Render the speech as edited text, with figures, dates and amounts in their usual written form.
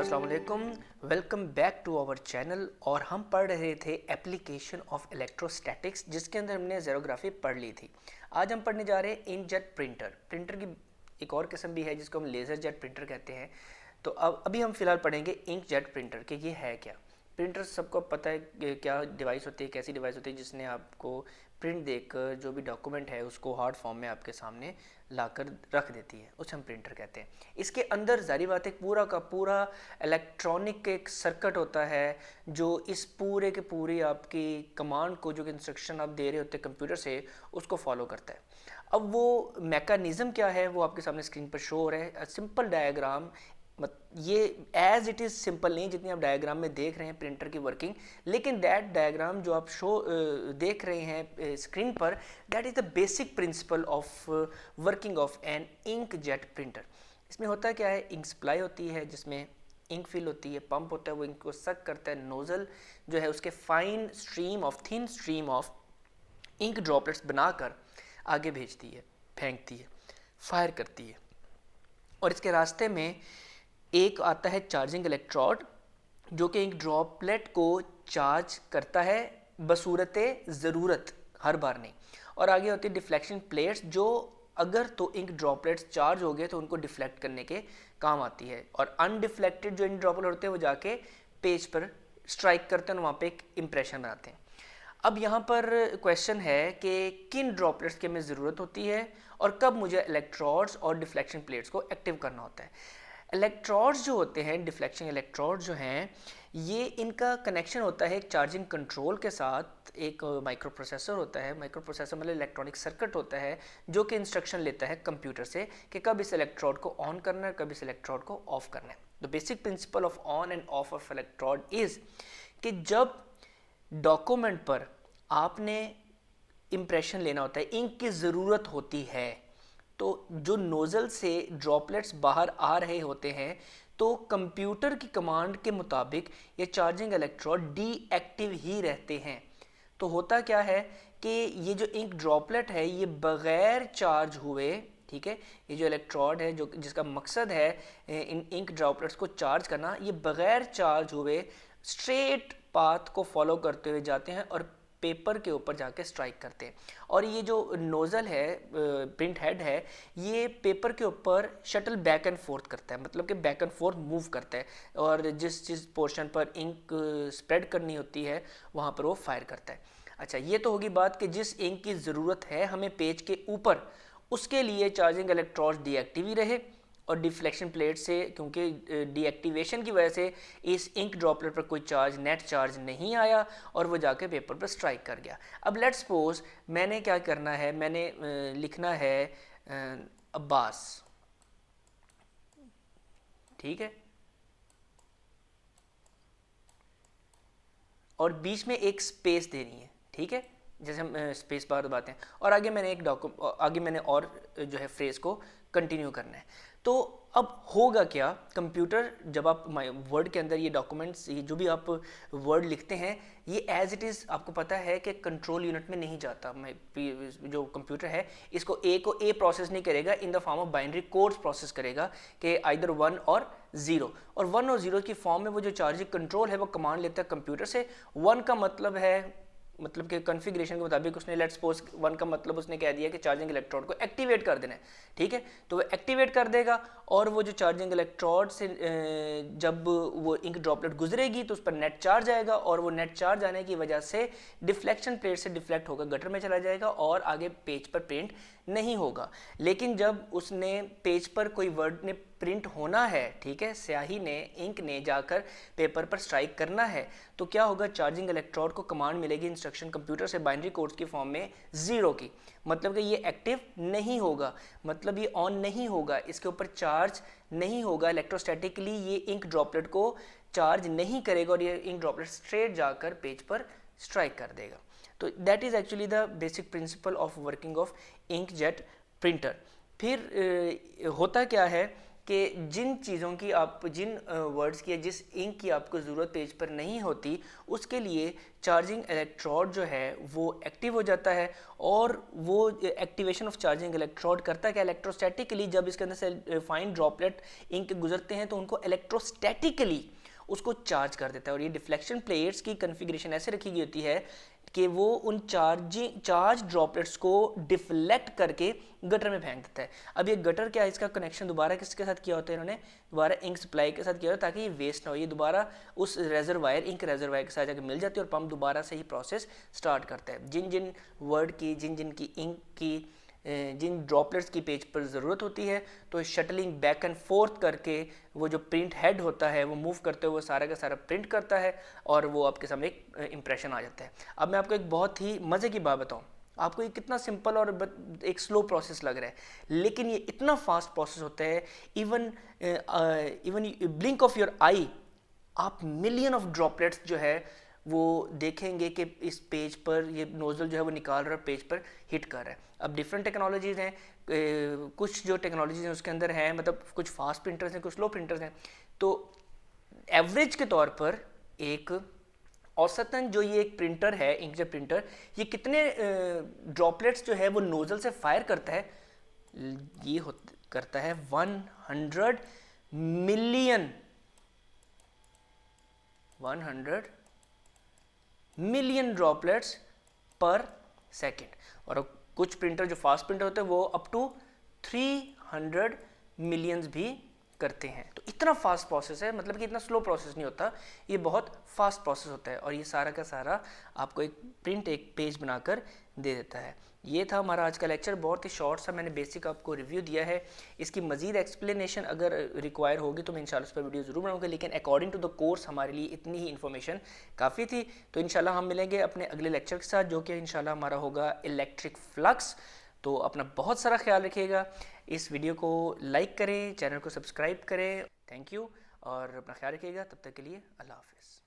अस्सलाम वालेकुम, welcome back to our channel. और हम पढ़ रहे थे एप्लीकेशन ऑफ इलेक्ट्रोस्टैटिक्स, जिसके अंदर हमने ज़ेरोग्राफी पढ़ ली थी। आज हम पढ़ने जा रहे हैं इंकजेट प्रिंटर। प्रिंटर की एक और किस्म भी है जिसको हम लेज़र जेट प्रिंटर कहते हैं। तो अब अभी हम फ़िलहाल पढ़ेंगे इंकजेट प्रिंटर कि ये है क्या। प्रिंटर सबको पता है कि क्या डिवाइस होती है, कैसी डिवाइस होती है जिसने आपको प्रिंट देकर जो भी डॉक्यूमेंट है उसको हार्ड फॉर्म में आपके सामने लाकर रख देती है, उसे हम प्रिंटर कहते हैं। इसके अंदर जारी बात एक पूरा का पूरा इलेक्ट्रॉनिक एक सर्किट होता है जो इस पूरे के पूरी आपकी कमांड को, जो कि इंस्ट्रक्शन आप दे रहे होते हैं कंप्यूटर से, उसको फॉलो करता है। अब वो मैकेनिज़्म क्या है वो आपके सामने स्क्रीन पर शो हो रहा है। सिंपल डायग्राम, ये एज इट इज़ सिंपल नहीं जितनी आप डायग्राम में देख रहे हैं प्रिंटर की वर्किंग, लेकिन दैट डायग्राम जो आप देख रहे हैं स्क्रीन पर, that is the basic principle of working of an ink jet printer. इसमें होता क्या है, इंक सप्लाई होती है जिसमें इंक फिल होती है, पंप होता है वो इंक को सक करता है, नोज़ल जो है उसके fine stream of thin stream of ink droplets बनाकर आगे भेजती है, फेंकती है, फायर करती है। और इसके रास्ते में एक आता है चार्जिंग इलेक्ट्रोड जो कि एक ड्रॉपलेट को चार्ज करता है बसूरत ज़रूरत, हर बार नहीं। और आगे होती है डिफ्लेक्शन प्लेट्स जो अगर तो इंक ड्रॉपलेट्स चार्ज हो गए तो उनको डिफ्लेक्ट करने के काम आती है। और अनडिफ्लेक्टेड जो इंक ड्रॉपलेट होते हैं वो जाके पेज पर स्ट्राइक करते हैं और वहाँ पे एक इम्प्रेशन बनाते हैं। अब यहाँ पर क्वेश्चन है कि किन ड्रॉपलेट्स की हमें ज़रूरत होती है और कब मुझे इलेक्ट्रोड्स और डिफ्लेक्शन प्लेट्स को एक्टिव करना होता है। इलेक्ट्रोड्स जो होते हैं, डिफ्लेक्शन इलेक्ट्रोड्स जो हैं, ये इनका कनेक्शन होता है एक चार्जिंग कंट्रोल के साथ। एक माइक्रो प्रोसेसर होता है, माइक्रो प्रोसेसर मतलब इलेक्ट्रॉनिक सर्किट होता है जो कि इंस्ट्रक्शन लेता है कंप्यूटर से कि कब इस इलेक्ट्रोड को ऑन करना है, कब इस इलेक्ट्रोड को ऑफ करना है। The basic principle of on end of of electrode is कि जब डॉक्यूमेंट पर आपने इम्प्रेशन लेना होता है, इंक की ज़रूरत होती है, तो जो नोज़ल से ड्रॉपलेट्स बाहर आ रहे होते हैं तो कंप्यूटर की कमांड के मुताबिक ये चार्जिंग इलेक्ट्रोड डीएक्टिव ही रहते हैं। तो होता क्या है कि ये जो इंक ड्रॉपलेट है ये बग़ैर चार्ज हुए, ठीक है, ये जो इलेक्ट्रोड है जो जिसका मकसद है इन इंक ड्रॉपलेट्स को चार्ज करना, ये बग़ैर चार्ज हुए स्ट्रेट पाथ को फॉलो करते हुए जाते हैं और पेपर के ऊपर जाके स्ट्राइक करते हैं। और ये जो नोज़ल है, प्रिंट हेड है, ये पेपर के ऊपर शटल बैक एंड फोर्थ करता है, मतलब कि बैक एंड फोर्थ मूव करता है और जिस पोर्शन पर इंक स्प्रेड करनी होती है वहाँ पर वो फायर करता है। अच्छा, ये तो होगी बात कि जिस इंक की ज़रूरत है हमें पेज के ऊपर, उसके लिए चार्जिंग इलेक्ट्रोड डीएक्टिव ही रहे और डिफ्लेक्शन प्लेट से, क्योंकि डीएक्टिवेशन की वजह से इस इंक ड्रॉपलेट पर कोई चार्ज, नेट चार्ज नहीं आया और वो जाके पेपर पर स्ट्राइक कर गया। अब लेट्स सपोज मैंने क्या करना है, मैंने लिखना है अब्बास, ठीक है, और बीच में एक स्पेस देनी है, ठीक है, जैसे हम स्पेस बार दबाते हैं, और आगे मैंने आगे मैंने और जो है फ्रेज को कंटिन्यू करना है। तो अब होगा क्या, कंप्यूटर जब आप वर्ड के अंदर ये डॉक्यूमेंट्स, ये जो भी आप वर्ड लिखते हैं, ये एज इट इज़ आपको पता है कि कंट्रोल यूनिट में नहीं जाता। जो कंप्यूटर है इसको ए प्रोसेस नहीं करेगा, in the form of binary codes process करेगा कि आइदर 1 और 0, और 1 और 0 की फॉर्म में वो जो चार्जिंग कंट्रोल है वो कमांड लेता है कंप्यूटर से। 1 का मतलब है, मतलब कि कॉन्फ़िगरेशन के मुताबिक उसने लेट्स सपोज 1 का मतलब उसने कह दिया कि चार्जिंग इलेक्ट्रोड को एक्टिवेट कर देना है, ठीक है, तो वो एक्टिवेट कर देगा और वो जो चार्जिंग इलेक्ट्रोड से जब वो इंक ड्रॉपलेट गुजरेगी तो उस पर नेट चार्ज आएगा और वो नेट चार्ज आने की वजह से डिफ्लेक्शन प्लेट से डिफ्लेक्ट होकर गटर में चला जाएगा और आगे पेज पर प्रिंट नहीं होगा। लेकिन जब उसने पेज पर कोई वर्ड ने प्रिंट होना है, ठीक है, स्याही ने, इंक ने जाकर पेपर पर स्ट्राइक करना है, तो क्या होगा, चार्जिंग इलेक्ट्रोड को कमांड मिलेगी इंस्ट्रक्शन कंप्यूटर से बाइनरी कोड्स की फॉर्म में 0 की, मतलब कि ये एक्टिव नहीं होगा, मतलब ये ऑन नहीं होगा, इसके ऊपर चार्ज नहीं होगा, इलेक्ट्रोस्टैटिकली ये इंक ड्रॉपलेट को चार्ज नहीं करेगा और ये इंक ड्रॉपलेट स्ट्रेट जाकर पेज पर स्ट्राइक कर देगा। तो that is actually the basic principle of working of ink jet printer. फिर होता क्या है कि जिन चीज़ों की जिन वर्ड्स की या जिस इंक की आपको ज़रूरत पेज पर नहीं होती, उसके लिए चार्जिंग इलेक्ट्रोड जो है वो एक्टिव हो जाता है। और वो एक्टिवेशन ऑफ चार्जिंग इलेक्ट्रोड करता है क्या, इलेक्ट्रोस्टैटिकली जब इसके अंदर से फाइन ड्रॉपलेट इंक गुजरते हैं तो उनको इलेक्ट्रोस्टैटिकली उसको चार्ज कर देता है। और ये डिफ्लेक्शन प्लेट्स की कन्फिग्रेशन ऐसे रखी गई होती है कि वो उन चार्ज ड्रॉपलेट्स को डिफ्लेक्ट करके गटर में फेंक देता है। अब ये गटर क्या है, इसका कनेक्शन दोबारा किसके साथ किया होता है, इन्होंने दोबारा इंक सप्लाई के साथ किया होता है ताकि ये वेस्ट ना हो। ये दोबारा उस रेजरवायर इंक रेजरवायर के साथ जाकर मिल जाती है और पंप दोबारा से ही प्रोसेस स्टार्ट करता है। जिन जिन वर्ड की, जिन जिन की इंक की, जिन ड्रॉपलेट्स की पेज पर ज़रूरत होती है तो शटलिंग बैक एंड फोर्थ करके वो जो प्रिंट हेड होता है वो मूव करते हुए सारा का सारा प्रिंट करता है और वो आपके सामने एक इम्प्रेशन आ जाता है। अब मैं आपको एक बहुत ही मज़े की बात बताऊँ, आपको ये कितना सिंपल और एक स्लो प्रोसेस लग रहा है, लेकिन ये इतना फास्ट प्रोसेस होता है। इवन ब्लिंक ऑफ योर आई आप मिलियन ऑफ ड्रॉपलेट्स जो है वो देखेंगे कि इस पेज पर ये नोजल जो है वो निकाल रहा है, पेज पर हिट कर रहा है। अब डिफरेंट टेक्नोलॉजीज़ हैं, कुछ जो टेक्नोलॉजीज़ हैं उसके अंदर हैं, मतलब कुछ फास्ट प्रिंटर्स हैं, कुछ स्लो प्रिंटर्स हैं। तो एवरेज के तौर पर एक औसतन जो ये एक प्रिंटर है, इंकजेट प्रिंटर, ये कितने ड्रॉपलेट्स जो है वो नोजल से फायर करता है, ये करता है 100 मिलियन ड्रॉपलेट्स पर सेकेंड। और कुछ प्रिंटर जो फास्ट प्रिंटर होते हैं वो अप टू 300 मिलियंस भी करते हैं। तो इतना फास्ट प्रोसेस है, मतलब कि इतना स्लो प्रोसेस नहीं होता, ये बहुत फास्ट प्रोसेस होता है। और ये सारा का सारा आपको एक पेज बनाकर दे देता है। ये था हमारा आज का लेक्चर, बहुत ही शॉर्ट सा मैंने बेसिक आपको रिव्यू दिया है। इसकी मजीद एक्सप्लेनेशन अगर रिक्वायर होगी तो मैं इंशाल्लाह उस पर वीडियो ज़रूर बनाऊंगा, लेकिन अकॉर्डिंग टू द कोर्स हमारे लिए इतनी ही इन्फॉर्मेशन काफ़ी थी। तो इंशाल्लाह हम मिलेंगे अपने अगले लेक्चर के साथ, जो कि इंशाल्लाह हमारा होगा इलेक्ट्रिक फ्लक्स। तो अपना बहुत सारा ख्याल रखिएगा, इस वीडियो को लाइक करें, चैनल को सब्सक्राइब करें। थैंक यू और अपना ख्याल रखिएगा। तब तक के लिए अल्लाह हाफिज़।